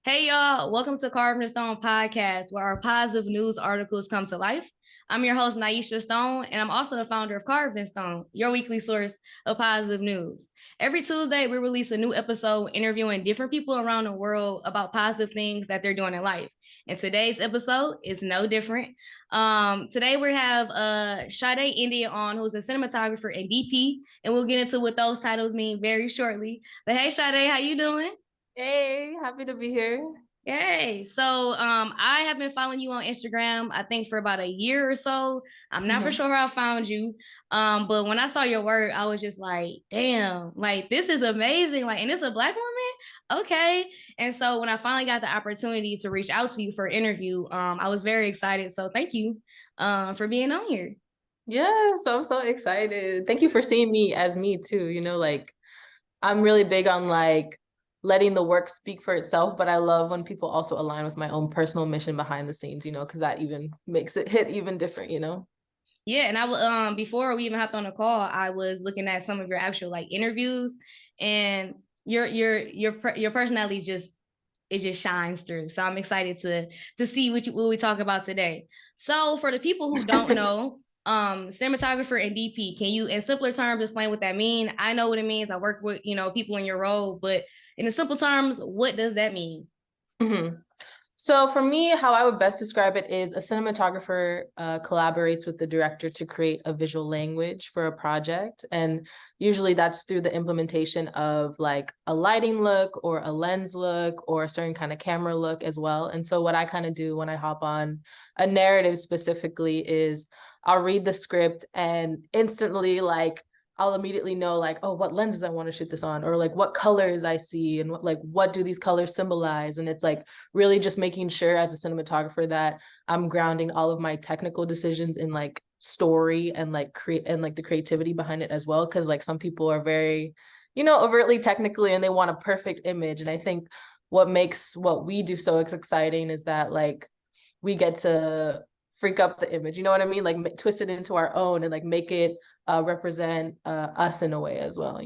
Hey y'all, welcome to Carvd podcast, where our positive news articles come to life. I'm your host, Nyesha Stone, and I'm also the founder of Carvd, your weekly source of positive news. Every Tuesday, we release a new episode interviewing different people around the world about positive things that they're doing in life. And today's episode is no different. Today we have Sade Ndya on, who's a cinematographer and DP, and we'll get into what those titles mean very shortly. But hey, Sade, how you doing? Hey, happy to be here. Yay. So I have been following you on Instagram, I think for about a year or so. I'm not for sure how I found you. But when I saw your work, I was just like, damn, like this is amazing. Like, and it's a Black woman. Okay. And so when I finally got the opportunity to reach out to you for an interview, I was very excited. So thank you for being on here. Yes, I'm so excited. Thank you for seeing me as me too. I'm really big on like letting the work speak for itself, but I love when people also align with my own personal mission behind the scenes, because that even makes it hit even different. Yeah, and before we even hopped on the call, I was looking at some of your actual like interviews, and your personality just shines through. So I'm excited to see what we talk about today. So for the people who don't know, cinematographer and DP, can you in simpler terms explain what that mean? I know what it means. I work with people in your role, but in the simple terms, what does that mean? So for me, how I would best describe it is a cinematographer collaborates with the director to create a visual language for a project. And usually that's through the implementation of like a lighting look or a lens look or a certain kind of camera look as well. And so what I kind of do when I hop on a narrative specifically is I'll read the script and instantly I'll immediately know like, oh, what lenses I want to shoot this on, or like what colors I see and what do these colors symbolize. And it's like really just making sure as a cinematographer that I'm grounding all of my technical decisions in like story and like the creativity behind it as well. Cause like some people are very, overtly technically and they want a perfect image. And I think what makes what we do so exciting is that like we get to freak up the image, you know what I mean? Like twist it into our own and like make it represent us in a way as well.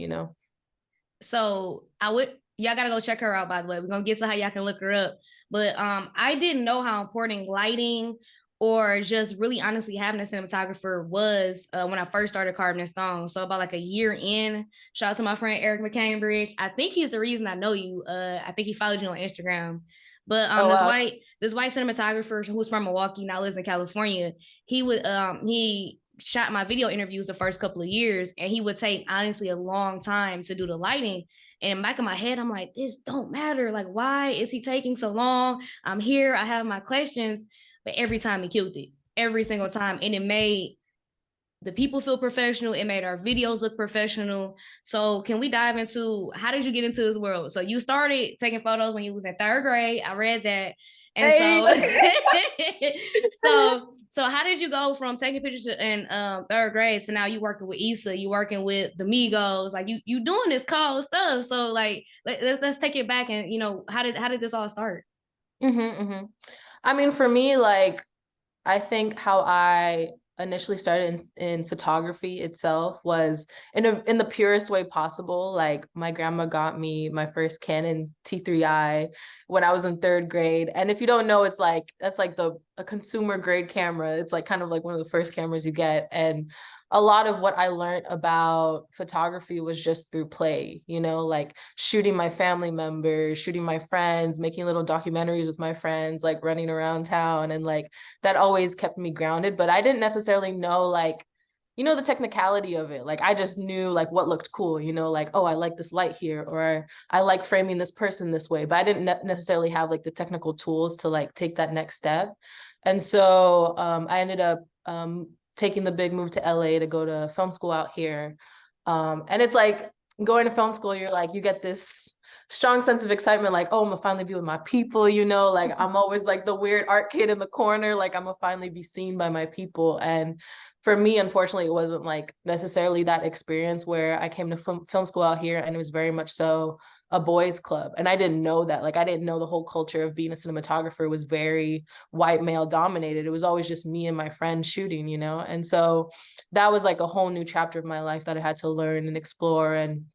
So y'all gotta go check her out, by the way. We're gonna get to how y'all can look her up. But I didn't know how important lighting or just really honestly having a cinematographer was when I first started Carvd. So about like a year in, shout out to my friend Eric McCambridge. I think he's the reason I know you. I think he followed you on Instagram. But Oh, wow. this white cinematographer who's from Milwaukee, now lives in California, he shot my video interviews the first couple of years, and he would take honestly a long time to do the lighting. And back in my head, I'm like, this don't matter. Like, why is he taking so long? I'm here, I have my questions. But every time he killed it, every single time. And it made the people feel professional. It made our videos look professional. So can we dive into how did you get into this world? So you started taking photos when you was in third grade. I read that. And so how did you go from taking pictures in third grade to now you working with Issa, you working with the Migos, like you doing this cool stuff. So like let's take it back and how did this all start? I mean, for me, like I think how I initially started in photography itself was in the purest way possible. Like my grandma got me my first Canon T3i when I was in third grade. And if you don't know, it's like that's like a consumer grade camera. It's like kind of like one of the first cameras you get. And a lot of what I learned about photography was just through play, like shooting my family members, shooting my friends, making little documentaries with my friends, like running around town. And like that always kept me grounded. But I didn't necessarily know like, the technicality of it. Like I just knew like what looked cool, like, oh, I like this light here, or I like framing this person this way. But I didn't necessarily have like the technical tools to like take that next step. And so I ended up taking the big move to LA to go to film school out here. And it's like going to film school, you're like, you get this strong sense of excitement, like, oh, I'm gonna finally be with my people, like I'm always like the weird art kid in the corner, like I'm gonna finally be seen by my people. And for me, unfortunately, it wasn't like necessarily that experience where I came to film school out here and it was very much so a boys club. And I didn't know that. Like I didn't know the whole culture of being a cinematographer was very white male dominated. It was always just me and my friends shooting, And so that was like a whole new chapter of my life that I had to learn and explore. And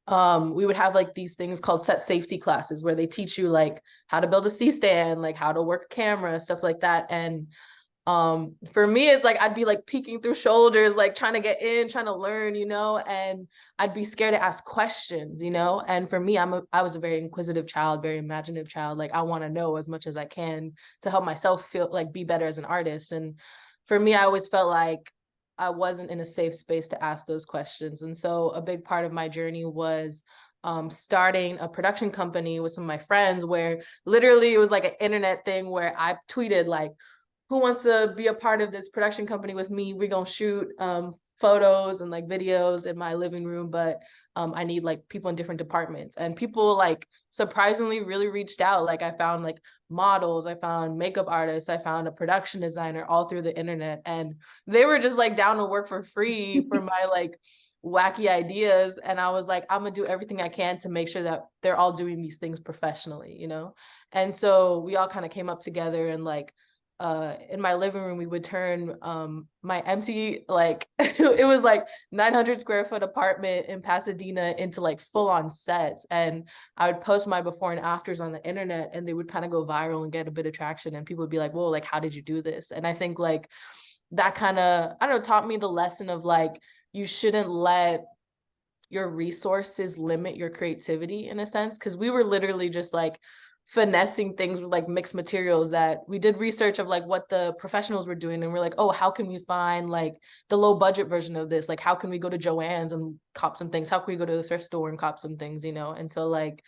we would have like these things called set safety classes where they teach you like how to build a C-stand, like how to work a camera, stuff like that. And for me, it's like I'd be like peeking through shoulders, like trying to get in, trying to learn, and I'd be scared to ask questions, and for me, I was a very inquisitive child, very imaginative child. Like I want to know as much as I can to help myself feel like be better as an artist. And for me, I always felt like I wasn't in a safe space to ask those questions. And so a big part of my journey was starting a production company with some of my friends, where literally it was like an internet thing where I tweeted like, who wants to be a part of this production company with me? We're gonna shoot photos and like videos in my living room, but I need like people in different departments. And people like surprisingly really reached out. Like I found like models, I found makeup artists, I found a production designer all through the internet. And they were just like down to work for free for my like wacky ideas. And I was like, I'm gonna do everything I can to make sure that they're all doing these things professionally, And so we all kind of came up together and like in my living room, we would turn my empty, like it was like 900 square foot apartment in Pasadena into like full on sets. And I would post my before and afters on the internet, and they would kind of go viral and get a bit of traction. And people would be like, whoa, like, how did you do this? And I think like that kind of, I don't know, taught me the lesson of like, you shouldn't let your resources limit your creativity in a sense. Cause we were literally just like finessing things with like mixed materials, that we did research of like what the professionals were doing, and we're like, oh, how can we find like the low budget version of this? Like how can we go to Joann's and cop some things? How can we go to the thrift store and cop some things, And so like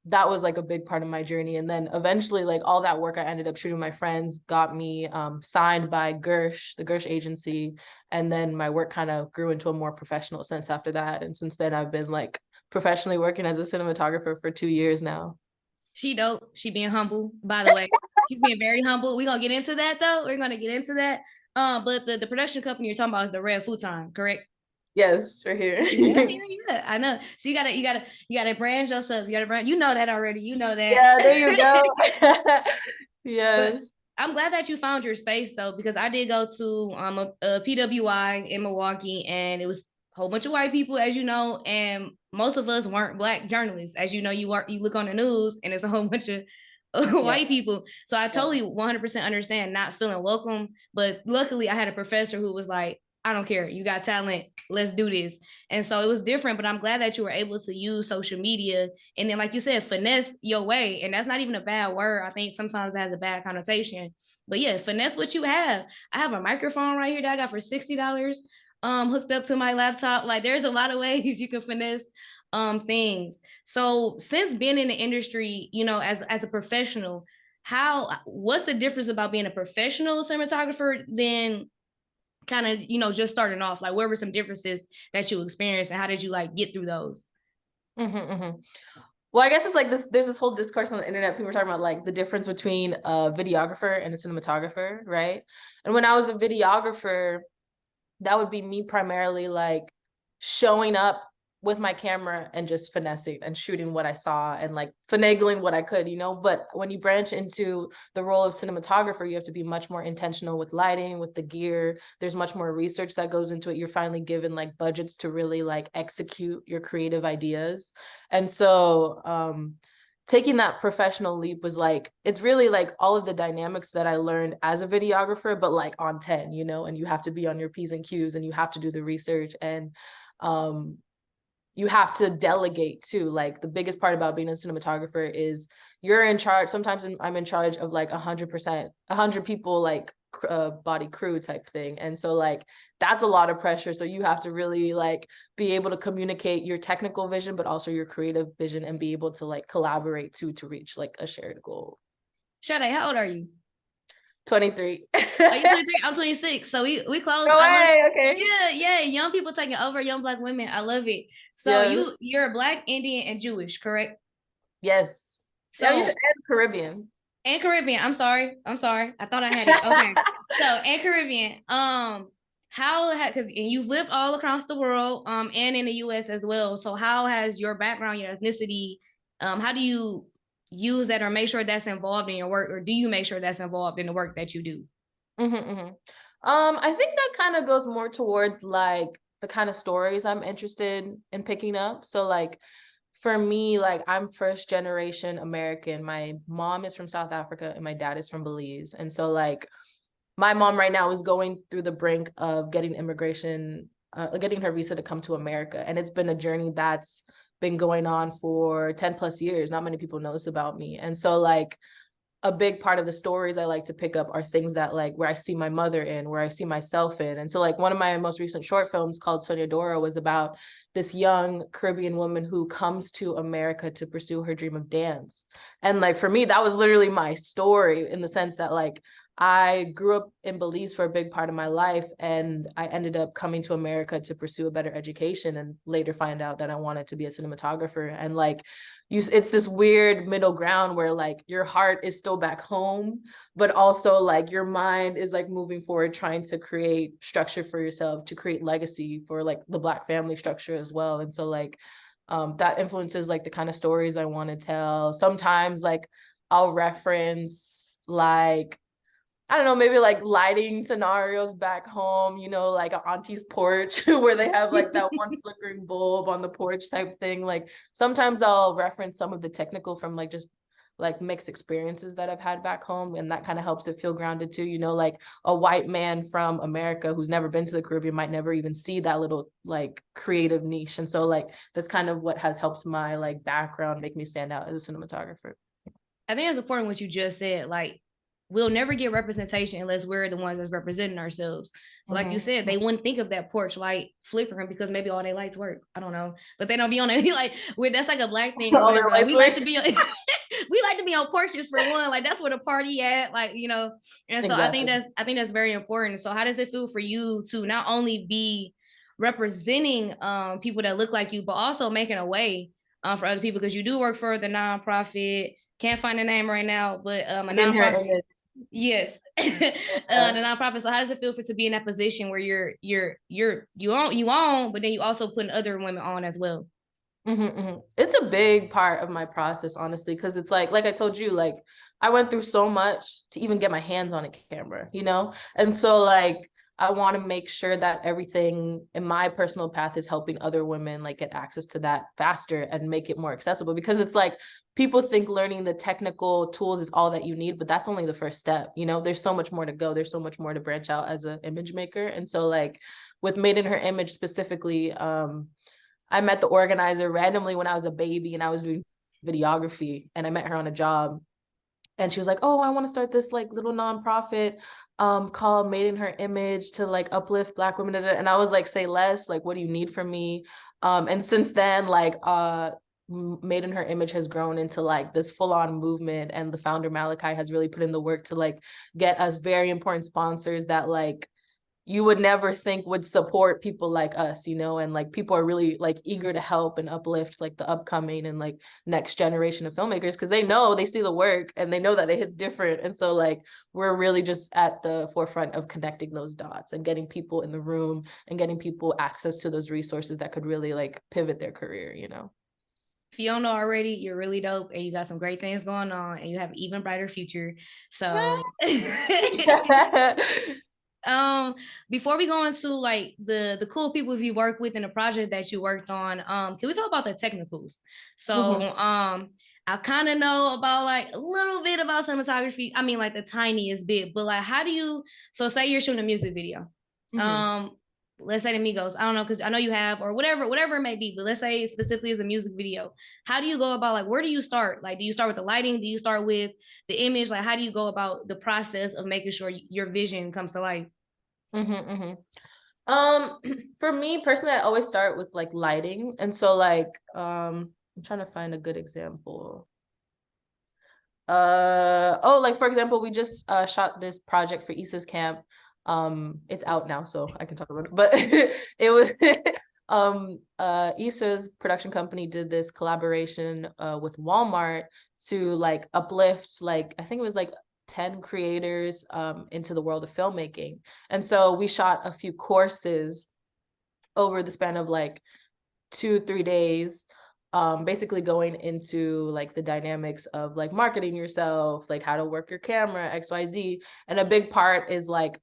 that was like a big part of my journey. And then eventually like all that work I ended up shooting my friends got me signed by Gersh, the Gersh agency. And then my work kind of grew into a more professional sense after that. And since then I've been like professionally working as a cinematographer for 2 years now. She dope. She being humble, by the way. She's being very humble. We're gonna get into that though. We're gonna get into that. But the production company you're talking about is the Red Futon, correct? Yes, right here. Yeah, I know. So you gotta brand yourself. You gotta brand. You know that already. You know that. Yeah, there you go. But Yes. I'm glad that you found your space though, because I did go to a PWI in Milwaukee, and it was a whole bunch of white people, as you know, and most of us weren't Black journalists. As you know, you look on the news, and it's a whole bunch of white people. So I totally 100% understand not feeling welcome. But luckily, I had a professor who was like, I don't care. You got talent. Let's do this. And so it was different, but I'm glad that you were able to use social media and then, like you said, finesse your way. And that's not even a bad word. I think sometimes it has a bad connotation. But yeah, finesse what you have. I have a microphone right here that I got for $60 hooked up to my laptop. Like there's a lot of ways you can finesse things. So since being in the industry, as a professional, what's the difference about being a professional cinematographer than kind of just starting off? Like what were some differences that you experienced, and how did you like get through those? Well, I guess it's like this, there's this whole discourse on the internet. People are talking about like the difference between a videographer and a cinematographer, right? And when I was a videographer, that would be me primarily like showing up with my camera and just finessing and shooting what I saw and like finagling what I could, But when you branch into the role of cinematographer, you have to be much more intentional with lighting, with the gear. There's much more research that goes into it. You're finally given like budgets to really like execute your creative ideas. And so taking that professional leap was like, it's really like all of the dynamics that I learned as a videographer, but like on 10, and you have to be on your P's and Q's, and you have to do the research, and you have to delegate too. Like the biggest part about being a cinematographer is you're in charge. Sometimes I'm in charge of like 100%, 100 people, like body crew type thing. And so like, that's a lot of pressure. So you have to really like be able to communicate your technical vision, but also your creative vision, and be able to like collaborate to reach like a shared goal. Sade, how old are you? 23. Oh, you're 23? I'm 26. So we close. No way. Okay. Yeah. Young people taking over young Black women. I love it. So you're Black, Indian, and Jewish, correct? Yes. So and Caribbean. And Caribbean. I'm sorry. I thought I had it. Okay. So and Caribbean. Because you've lived all across the world, and in the US as well. So how has your background, your ethnicity, how do you use that or make sure that's involved in your work, or do you make sure that's involved in the work that you do? I think that kind of goes more towards like the kind of stories I'm interested in picking up. So like for me, like I'm first generation American. My mom is from South Africa and my dad is from Belize. And so like my mom right now is going through the brink of getting immigration, getting her visa to come to America. And it's been a journey that's been going on for 10 plus years. Not many people know this about me. And so like a big part of the stories I like to pick up are things that like where I see my mother in, where I see myself in. And so like one of my most recent short films called Soñadora was about this young Caribbean woman who comes to America to pursue her dream of dance. And like for me, that was literally my story in the sense that like I grew up in Belize for a big part of my life, and I ended up coming to America to pursue a better education and later find out that I wanted to be a cinematographer. And like it's this weird middle ground where like your heart is still back home, but also like your mind is like moving forward, trying to create structure for yourself, to create legacy for like the Black family structure as well. And so like that influences like the kind of stories I want to tell. Sometimes like I'll reference like I don't know, maybe like lighting scenarios back home, you know, like an auntie's porch where they have like that one flickering bulb on the porch type thing. Like sometimes I'll reference some of the technical from like just like mixed experiences that I've had back home. And that kind of helps it feel grounded too. You know, like a white man from America who's never been to the Caribbean might never even see that little like creative niche. And so like that's kind of what has helped my like background make me stand out as a cinematographer. I think it's important what you just said. Like, we'll never get representation unless we're the ones that's representing ourselves. So like you said, they wouldn't think of that porch light flickering because maybe all their lights work. I don't know, but they don't be on it. Like that's like a Black thing or whatever. Like we like to be on we like to be on porches for one. Like that's where the party at, like, you know. And so Exactly. I think that's very important. So how does it feel for you to not only be representing people that look like you, but also making a way for other people? Because you do work for the nonprofit, can't find the name right now, but a nonprofit. Yes. The nonprofit. So how does it feel for to be in that position where you own, but then you also putting other women on as well? It's a big part of my process, honestly, because it's like I told you, like I went through so much to even get my hands on a camera, you know? And so like I want to make sure that everything in my personal path is helping other women like get access to that faster and make it more accessible, because it's like people think learning the technical tools is all that you need, but that's only the first step. You know, there's so much more to go. There's so much more to branch out as an image maker. And so like with Made in Her Image specifically, I met the organizer randomly when I was a baby and I was doing videography, and I met her on a job, and she was like, oh, I want to start this like little nonprofit called Made in Her Image to like uplift Black women. And I was like, say less, like what do you need from me? And since then, like Made in Her Image has grown into like this full-on movement, and the founder Malachi has really put in the work to like get us very important sponsors that like you would never think would support people like us, you know. And like people are really like eager to help and uplift like the upcoming and like next generation of filmmakers, because they see the work and they know that it hits different. And so like we're really just at the forefront of connecting those dots and getting people in the room and getting people access to those resources that could really like pivot their career, you know. If you don't know already, you're really dope and you got some great things going on and you have an even brighter future. So before we go into like the cool people you work with in the project that you worked on, can we talk about the technicals? So I kind of know about like a little bit about cinematography. I mean, like the tiniest bit, but like how do you, so say you're shooting a music video. Let's say the Migos. I don't know, because I know you have, or whatever it may be, but let's say specifically as a music video. How do you go about, like, where do you start? Like, do you start with the lighting? Do you start with the image? Like, how do you go about the process of making sure your vision comes to life? For me personally, I always start with like lighting. And so like I'm trying to find a good example. Like for example, we just shot this project for Issa's camp. It's out now, so I can talk about it. But it was Issa's production company did this collaboration with Walmart to like uplift, like I think it was like 10 creators into the world of filmmaking. And so we shot a few courses over the span of like 2-3 days, basically going into like the dynamics of like marketing yourself, like how to work your camera, XYZ. And a big part is like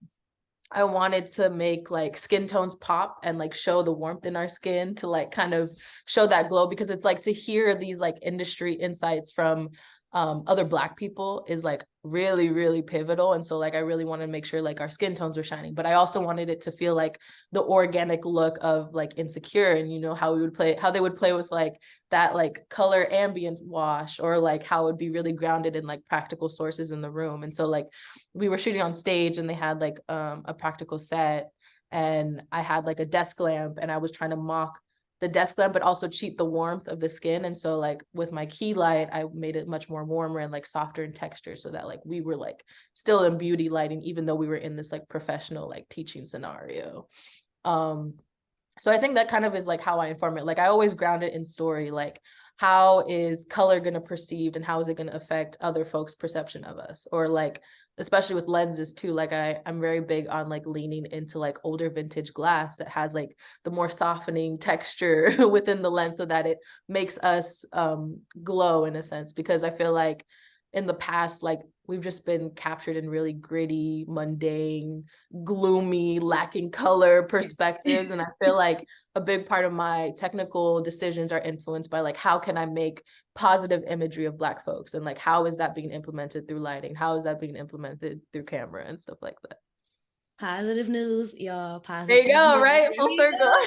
I wanted to make like skin tones pop and like show the warmth in our skin to like kind of show that glow, because it's like to hear these like industry insights from other Black people is like really, really pivotal. And so like I really wanted to make sure like our skin tones were shining, but I also wanted it to feel like the organic look of like Insecure, and you know how they would play with like that like color ambient wash, or like how it would be really grounded in like practical sources in the room. And so like we were shooting on stage and they had like a practical set, and I had like a desk lamp, and I was trying to mock the desk lamp but also cheat the warmth of the skin. And so like with my key light, I made it much more warmer and like softer in texture, so that like we were like still in beauty lighting even though we were in this like professional like teaching scenario. So I think that kind of is like how I inform it. Like I always ground it in story, like how is color going to perceived and how is it going to affect other folks' perception of us? Or like, especially with lenses too, like I'm very big on like leaning into like older vintage glass that has like the more softening texture within the lens, so that it makes us glow in a sense. Because I feel like in the past, like we've just been captured in really gritty, mundane, gloomy, lacking color perspectives. And I feel like a big part of my technical decisions are influenced by like, how can I make positive imagery of Black folks? And like, how is that being implemented through lighting? How is that being implemented through camera and stuff like that? Positive news, y'all. There Positive you go, news. right? There Full we circle. go.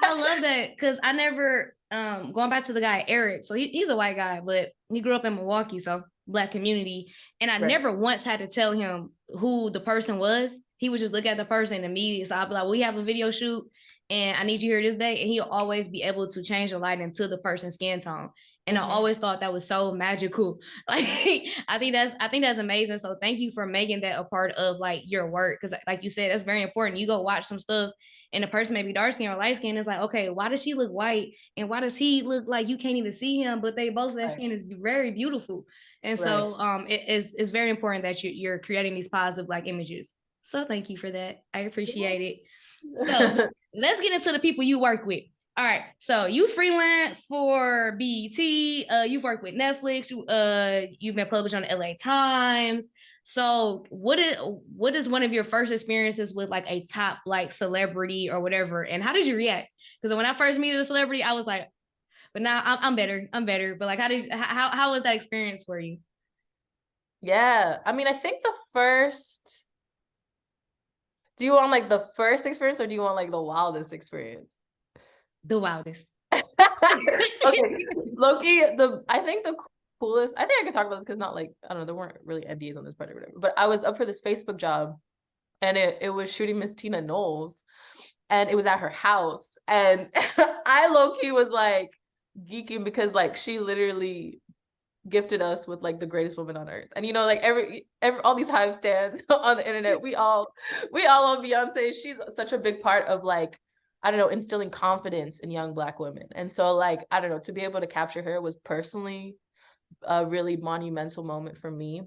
I love that because I never going back to the guy Eric. So he's a white guy, but he grew up in Milwaukee, so Black community. And I Right. never once had to tell him who the person was. He would just look at the person immediately. So I'd be like, we have a video shoot and I need you here this day. And he'll always be able to change the lighting to the person's skin tone. And I always thought that was so magical. Like I think that's amazing. So thank you for making that a part of like your work. Cause like you said, that's very important. You go watch some stuff and the person may be dark skin or light skin. It's like, okay, why does she look white? And why does he look like you can't even see him? But they both, their skin is very beautiful. And Right. so it's very important that you're creating these positive like images. So thank you for that. I appreciate it. So let's get into the people you work with. All right, so you freelance for BET. You've worked with Netflix. You've been published on the LA Times. So what is one of your first experiences with like a top like celebrity or whatever? And how did you react? Because when I first met a celebrity, I was like, but now I'm better. I'm better. But like, how was that experience for you? Yeah. I mean, I think the first, do you want like the first experience or do you want like the wildest experience? The wildest. Okay, Loki, I think the coolest, I think I could talk about this because not like, I don't know, there weren't really NDAs on this part or whatever, but I was up for this Facebook job and it was shooting Miss Tina Knowles and it was at her house. And I low-key was like geeking because like she literally gifted us with like the greatest woman on earth. And you know, like every all these hive stands on the internet, we all love Beyonce. She's such a big part of like, I don't know, instilling confidence in young Black women. And so like, I don't know, to be able to capture her was personally a really monumental moment for me.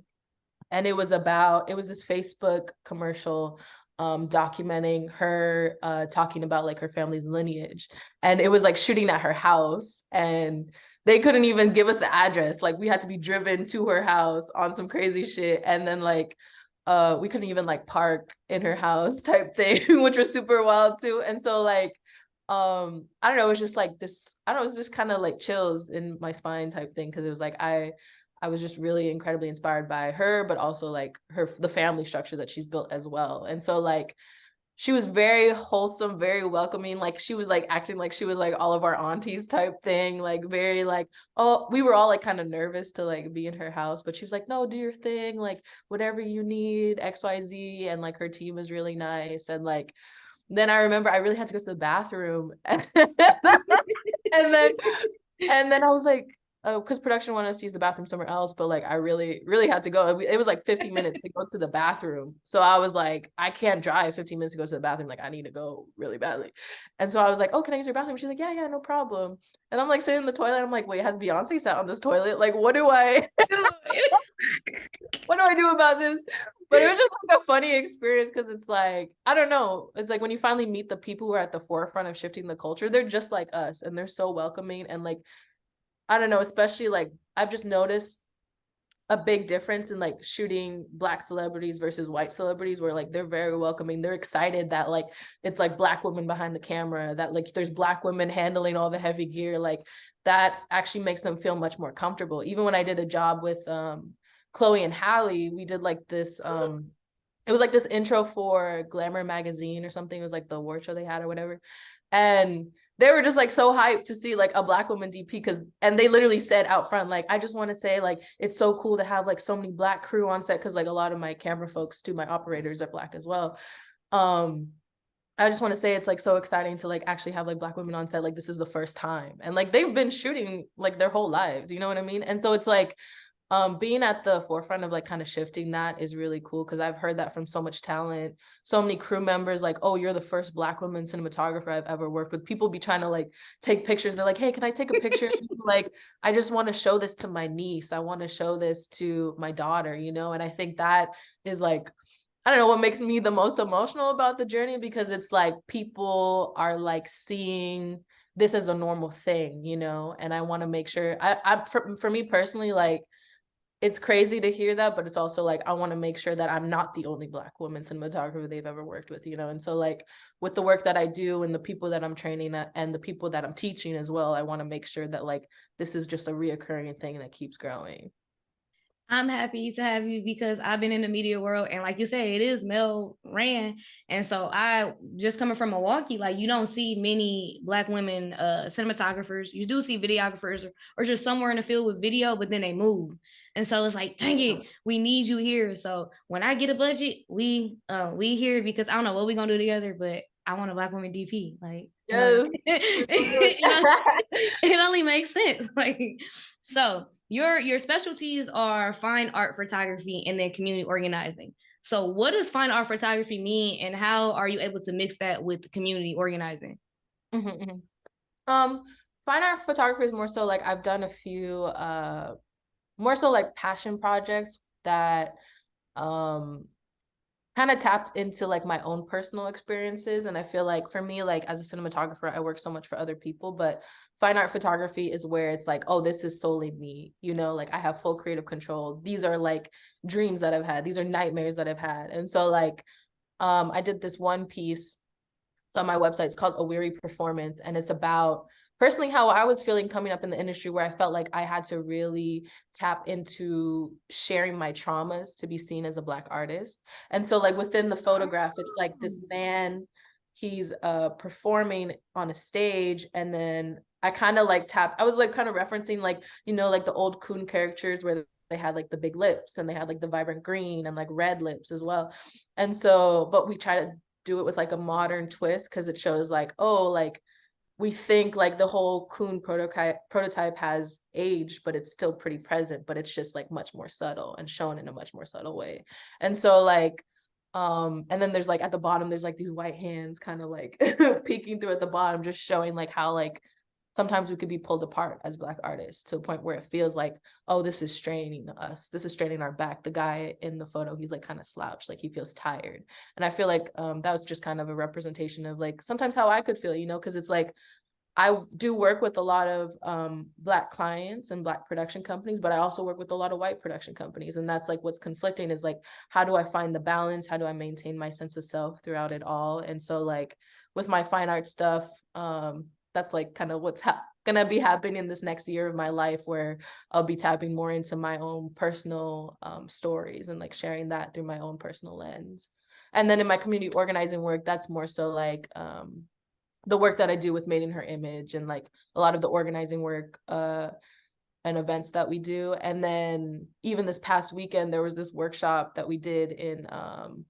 And it was this Facebook commercial documenting her talking about like her family's lineage. And it was like shooting at her house and they couldn't even give us the address. Like we had to be driven to her house on some crazy shit. And then like we couldn't even like park in her house type thing, which was super wild too. And so like I don't know, it was just like this, I don't know, it was just kind of like chills in my spine type thing. Cause it was like I was just really incredibly inspired by her, but also like the family structure that she's built as well. And so like she was very wholesome, very welcoming. Like she was like acting like she was like all of our aunties type thing, like very like, oh, we were all like kind of nervous to like be in her house, but she was like, no, do your thing, like whatever you need, XYZ. And like her team was really nice. And like then I remember I really had to go to the bathroom. And then I was like, because production wanted us to use the bathroom somewhere else, but like I really, really had to go. It was like 15 minutes to go to the bathroom. So I was like, I can't drive 15 minutes to go to the bathroom. Like I need to go really badly. And so I was like, oh, can I use your bathroom? She's like, yeah, no problem. And I'm like sitting in the toilet. I'm like, wait, has Beyonce sat on this toilet? Like, what do I do about this? But it was just like a funny experience because it's like, I don't know. It's like when you finally meet the people who are at the forefront of shifting the culture, they're just like us and they're so welcoming and like, I don't know, especially like I've just noticed a big difference in like shooting Black celebrities versus white celebrities, where like they're very welcoming. They're excited that like it's like Black women behind the camera, that like there's Black women handling all the heavy gear. Like that actually makes them feel much more comfortable. Even when I did a job with Chloe and Halle, we did like this it was like this intro for Glamour magazine or something. It was like the award show they had or whatever. And they were just like so hyped to see like a Black woman DP, because, and they literally said out front, like, I just want to say like it's so cool to have like so many Black crew on set, because like a lot of my camera folks too, my operators are Black as well. I just want to say it's like so exciting to like actually have like Black women on set. Like this is the first time, and like they've been shooting like their whole lives, you know what I mean? And so it's like being at the forefront of like kind of shifting that is really cool, because I've heard that from so much talent, so many crew members, like, oh, you're the first Black woman cinematographer I've ever worked with. People be trying to like take pictures. They're like, hey, can I take a picture? Like, I just want to show this to my niece. I want to show this to my daughter, you know? And I think that is like, I don't know what makes me the most emotional about the journey, because it's like people are like seeing this as a normal thing, you know? And I want to make sure for me personally, like, it's crazy to hear that, but it's also like, I want to make sure that I'm not the only Black woman cinematographer they've ever worked with, you know? And so like with the work that I do and the people that I'm training and the people that I'm teaching as well, I want to make sure that like, this is just a reoccurring thing that keeps growing. I'm happy to have you because I've been in the media world, and like you said, it is male ran. And so I just coming from Milwaukee, like you don't see many Black women cinematographers. You do see videographers or just somewhere in the field with video, but then they move. And so it's like, dang it, we need you here. So when I get a budget, we here, because I don't know what we're gonna do together, but I want a Black woman DP. Like, Yes. it only makes sense. Like, so your specialties are fine art photography and then community organizing. So what does fine art photography mean, and how are you able to mix that with community organizing? Mm-hmm, mm-hmm. Fine art photography is more so like I've done a few more so like passion projects that um kind of tapped into like my own personal experiences. And I feel like for me, like as a cinematographer, I work so much for other people, but fine art photography is where it's like, oh, this is solely me, you know, like I have full creative control. These are like dreams that I've had. These are nightmares that I've had. And so like, I did this one piece. It's on my website. It's called A Weary Performance. And it's about personally how I was feeling coming up in the industry, where I felt like I had to really tap into sharing my traumas to be seen as a Black artist. And so like within the photograph, it's like this man, he's performing on a stage, and then I kind of like I was like kind of referencing like, you know, like the old Coon characters where they had like the big lips and they had like the vibrant green and like red lips as well. And so, but we try to do it with like a modern twist, because it shows like, oh, like we think like the whole Coon prototype has aged, but it's still pretty present, but it's just like much more subtle and shown in a much more subtle way. And so like, and then there's like at the bottom, there's like these white hands kind of like peeking through at the bottom, just showing like how like sometimes we could be pulled apart as Black artists to a point where it feels like, oh, this is straining us. This is straining our back. The guy in the photo, he's like kind of slouched, like he feels tired. And I feel like that was just kind of a representation of like sometimes how I could feel, you know, because it's like, I do work with a lot of Black clients and Black production companies, but I also work with a lot of white production companies. And that's like what's conflicting is like, how do I find the balance? How do I maintain my sense of self throughout it all? And so like with my fine art stuff, that's like kind of what's gonna be happening in this next year of my life, where I'll be tapping more into my own personal stories and like sharing that through my own personal lens. And then in my community organizing work, that's more so like the work that I do with Made in Her Image and like a lot of the organizing work and events that we do. And then even this past weekend, there was this workshop that we did in,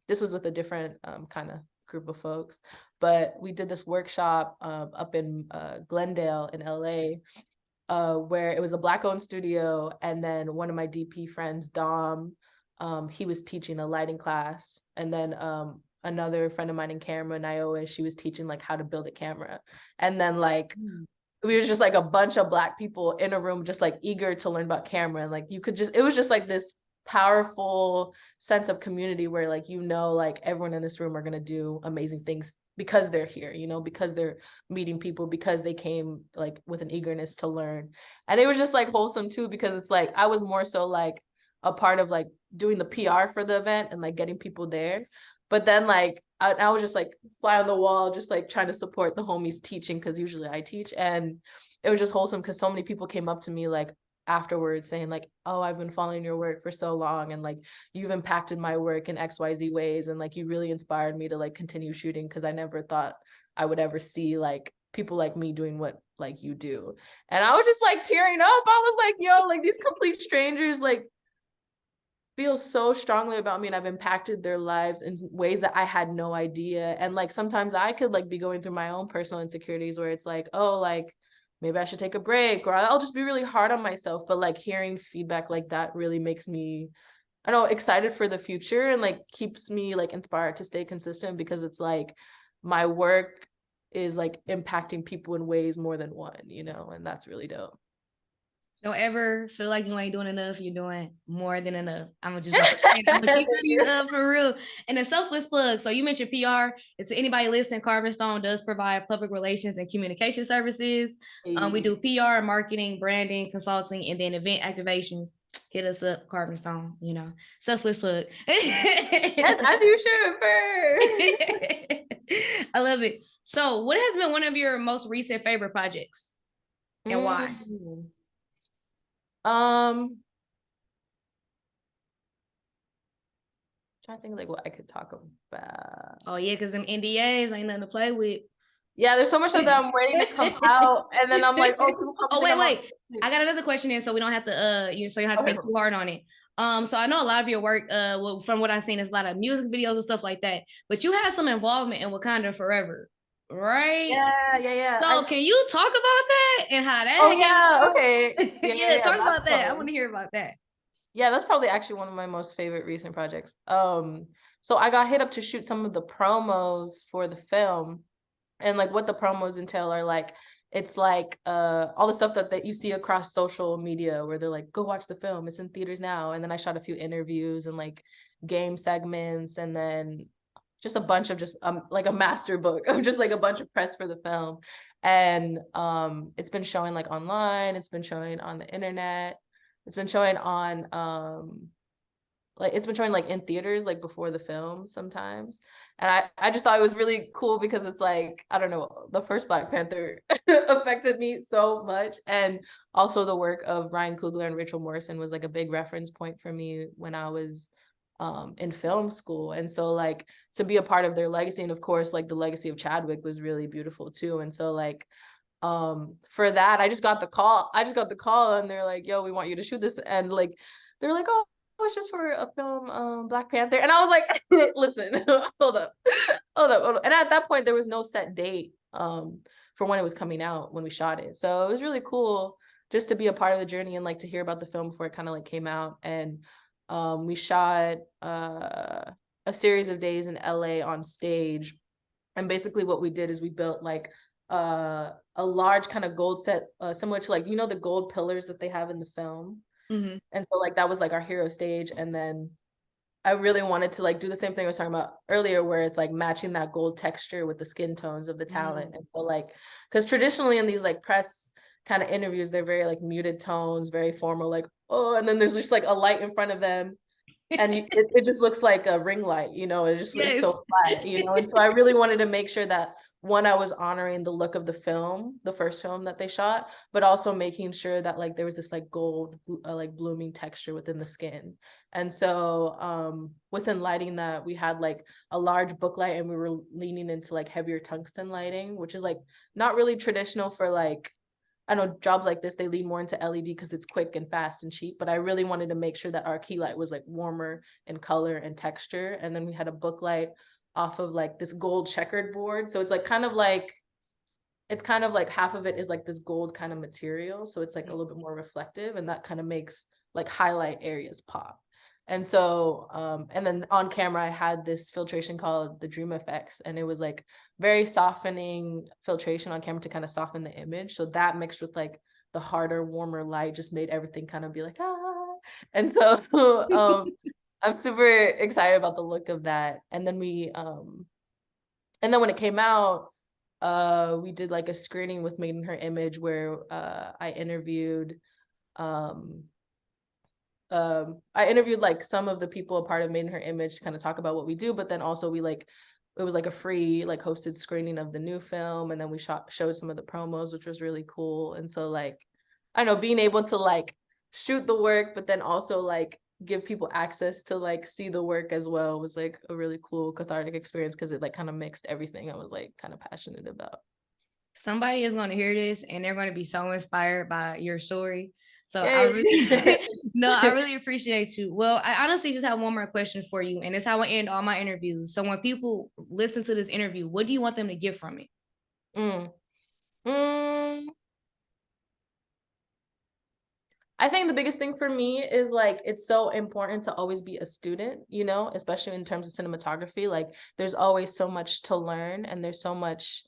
this was with a different kind of group of folks, but we did this workshop up in Glendale in LA, where it was a Black owned studio. And then one of my DP friends, Dom, he was teaching a lighting class. And then another friend of mine in camera, Nyesha, she was teaching like how to build a camera. And then like we were just like a bunch of Black people in a room just like eager to learn about camera. And like you could just, it was just like this powerful sense of community where like, you know, like everyone in this room are going to do amazing things because they're here, you know, because they're meeting people, because they came like with an eagerness to learn. And it was just like wholesome too, because it's like I was more so like a part of like doing the PR for the event and like getting people there. But then like I was just like fly on the wall, just like trying to support the homies teaching, because usually I teach. And it was just wholesome because so many people came up to me like afterwards saying like, oh, I've been following your work for so long, and like you've impacted my work in XYZ ways, and like you really inspired me to like continue shooting, because I never thought I would ever see like people like me doing what like you do. And I was just like tearing up. I was like, yo, like these complete strangers like feel so strongly about me, and I've impacted their lives in ways that I had no idea. And like sometimes I could like be going through my own personal insecurities where it's like, oh, like maybe I should take a break, or I'll just be really hard on myself. But like hearing feedback like that really makes me, I don't know, excited for the future, and like keeps me like inspired to stay consistent, because it's like my work is like impacting people in ways more than one, you know, and that's really dope. Don't ever feel like you ain't doing enough. You're doing more than enough. I'm just gonna keep it up for real. And a selfless plug. So you mentioned PR. It's anybody listening. Carvd does provide public relations and communication services. We do PR, marketing, branding, consulting, and then event activations. Hit us up, Carvd. You know, selfless plug. Yes, as you should. I love it. So, what has been one of your most recent favorite projects, and why? Trying to think like what I could talk about. Oh yeah, because them NDAs ain't nothing to play with. Yeah, there's so much stuff that I'm waiting to come out, and then I'm like, oh, wait. I got another question in, so we don't have to so you don't have to think too hard on it. So I know a lot of your work, well, from what I've seen, is a lot of music videos and stuff like that. But you had some involvement in Wakanda Forever, right? Yeah. So can you talk about that and how that Oh came yeah, about? okay. Yeah, talk that's about that. fun. I want to hear about that. Yeah, that's probably actually one of my most favorite recent projects. So I got hit up to shoot some of the promos for the film, and like what the promos entail are like, it's like all the stuff that you see across social media where they're like, go watch the film, it's in theaters now. And then I shot a few interviews and like game segments, and then just a bunch of just like a master book of just like a bunch of press for the film. And it's been showing like online, it's been showing on the internet, it's been showing on like it's been showing like in theaters like before the film sometimes. And I just thought it was really cool because it's like, I don't know, the first Black Panther affected me so much. And also the work of Ryan Coogler and Rachel Morrison was like a big reference point for me when I was in film school. And so like to be a part of their legacy, and of course like the legacy of Chadwick was really beautiful too. And so like for that, I just got the call and they're like, yo, we want you to shoot this. And like they're like, oh, it's just for a film, Black Panther. And I was like, listen, hold up. And at that point there was no set date for when it was coming out when we shot it. So it was really cool just to be a part of the journey and like to hear about the film before it kind of like came out. And we shot a series of days in LA on stage. And basically what we did is we built like a large kind of gold set, similar to like, you know, the gold pillars that they have in the film. Mm-hmm. And so like that was like our hero stage. And then I really wanted to like do the same thing I was talking about earlier, where it's like matching that gold texture with the skin tones of the talent. And so like, because traditionally in these like press kind of interviews, they're very like muted tones, very formal, like, oh, and then there's just like a light in front of them. And it just looks like a ring light, you know, it's so flat, you know. And so I really wanted to make sure that one, I was honoring the look of the film, the first film that they shot, but also making sure that like there was this like gold, like blooming texture within the skin. And so within lighting that, we had like a large book light, and we were leaning into like heavier tungsten lighting, which is like not really traditional for like, I know jobs like this, they lean more into LED because it's quick and fast and cheap, but I really wanted to make sure that our key light was like warmer in color and texture. And then we had a book light off of like this gold checkered board. So it's kind of like half of it is like this gold kind of material. So it's like a little bit more reflective, and that kind of makes like highlight areas pop. And so, and then on camera, I had this filtration called the Dream Effects, and it was like very softening filtration on camera to kind of soften the image. So that mixed with like the harder, warmer light just made everything kind of be like, ah. And so I'm super excited about the look of that. And then and then when it came out, we did like a screening with Made in Her Image where I interviewed I interviewed like some of the people a part of Made in Her Image to kind of talk about what we do, but then also we like, it was like a free like hosted screening of the new film, and then we showed some of the promos, which was really cool. And so like, I don't know, being able to like shoot the work, but then also like give people access to like see the work as well was like a really cool cathartic experience, because it like kind of mixed everything I was like kind of passionate about. Somebody is going to hear this and they're going to be so inspired by your story. So I Yay. really, no, I really appreciate you. Well, I honestly just have one more question for you, and it's how I end all my interviews. So when people listen to this interview, what do you want them to get from it? Mm. Mm. I think the biggest thing for me is like, it's so important to always be a student, you know, especially in terms of cinematography. Like there's always so much to learn, and there's so much,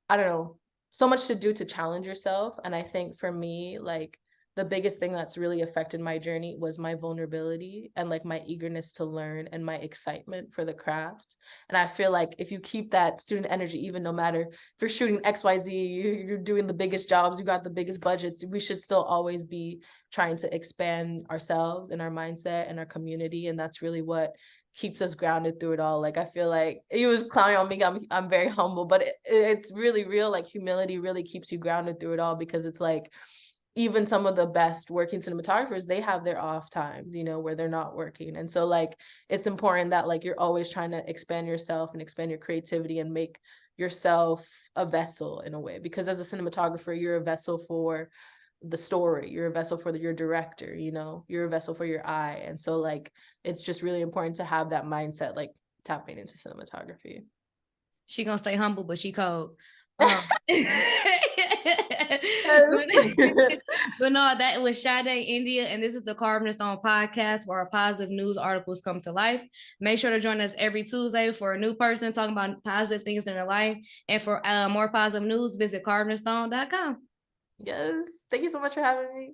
I don't know, so much to do to challenge yourself. And I think for me, like the biggest thing that's really affected my journey was my vulnerability and like my eagerness to learn and my excitement for the craft. And I feel like if you keep that student energy, even no matter if you're shooting XYZ, you're doing the biggest jobs, you got the biggest budgets, we should still always be trying to expand ourselves and our mindset and our community. And that's really what keeps us grounded through it all. Like I feel like he was clowning on me. I'm very humble, but it's really real. Like humility really keeps you grounded through it all, because it's like even some of the best working cinematographers, they have their off times, you know, where they're not working. And so like it's important that like you're always trying to expand yourself and expand your creativity and make yourself a vessel in a way, because as a cinematographer, you're a vessel for the story, you're a vessel for your director, you know, you're a vessel for your eye. And so like it's just really important to have that mindset, like tapping into cinematography. She gonna stay humble, but she cold. But, but no, that was Sade Ndya, and this is the Carvd podcast, where our positive news articles come to life. Make sure to join us every Tuesday for a new person talking about positive things in their life. And for more positive news, visit carvdstone.com. Yes, thank you so much for having me.